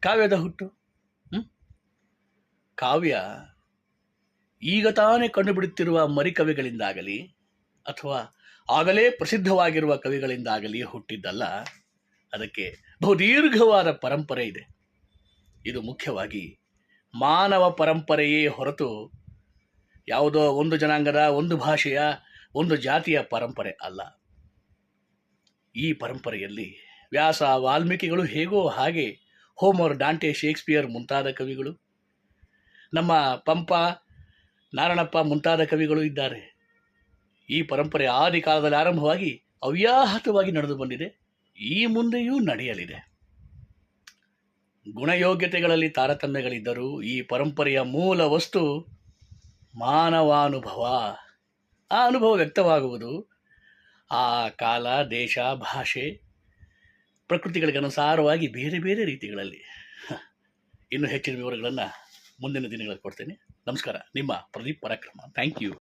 ಕಾವ್ಯದ ಹುಟ್ಟು. ಕಾವ್ಯ ಈಗ ತಾನೇ ಕಂಡುಬಿಡುತ್ತಿರುವ ಮರಿಕವಿಗಳಿಂದಾಗಲಿ ಅಥವಾ ಆಗಲೇ ಪ್ರಸಿದ್ಧವಾಗಿರುವ ಕವಿಗಳಿಂದಾಗಲಿ ಹುಟ್ಟಿದ್ದಲ್ಲ. ಅದಕ್ಕೆ ಬಹುದೀರ್ಘವಾದ ಪರಂಪರೆ ಇದೆ. ಇದು ಮುಖ್ಯವಾಗಿ ಮಾನವ ಪರಂಪರೆಯೇ ಹೊರತು ಯಾವುದೋ ಒಂದು ಜನಾಂಗದ, ಒಂದು ಭಾಷೆಯ, ಒಂದು ಜಾತಿಯ ಪರಂಪರೆ ಅಲ್ಲ. ಈ ಪರಂಪರೆಯಲ್ಲಿ ವ್ಯಾಸ, ವಾಲ್ಮೀಕಿಗಳು ಹೇಗೋ ಹಾಗೆ ಹೋಮರ್, ಡಾಂಟೆ, ಶೇಕ್ಸ್ಪಿಯರ್ ಮುಂತಾದ ಕವಿಗಳು, ನಮ್ಮ ಪಂಪ, ನಾರಣಪ್ಪ ಮುಂತಾದ ಕವಿಗಳು ಇದ್ದಾರೆ. ಈ ಪರಂಪರೆ ಆದಿ ಕಾಲದಲ್ಲಿ ಆರಂಭವಾಗಿ ಅವ್ಯಾಹತವಾಗಿ ನಡೆದು ಬಂದಿದೆ, ಈ ಮುಂದೆಯೂ ನಡೆಯಲಿದೆ. ಗುಣಯೋಗ್ಯತೆಗಳಲ್ಲಿ ತಾರತಮ್ಯಗಳಿದ್ದರೂ ಈ ಪರಂಪರೆಯ ಮೂಲ ವಸ್ತು ಮಾನವಾನುಭವ. ಆ ಅನುಭವ ವ್ಯಕ್ತವಾಗುವುದು ಆ ಕಾಲ, ದೇಶ, ಭಾಷೆ, ಪ್ರಕೃತಿಗಳಿಗನುಸಾರವಾಗಿ ಬೇರೆ ಬೇರೆ ರೀತಿಗಳಲ್ಲಿ. ಇನ್ನೂ ಹೆಚ್ಚಿನ ವಿವರಗಳನ್ನು ಮುಂದಿನ ದಿನಗಳಲ್ಲಿ ಕೊಡ್ತೇನೆ. ನಮಸ್ಕಾರ. ನಿಮ್ಮ ಪ್ರದೀಪ್ ಪರಾಕ್ರಮ. Thank you.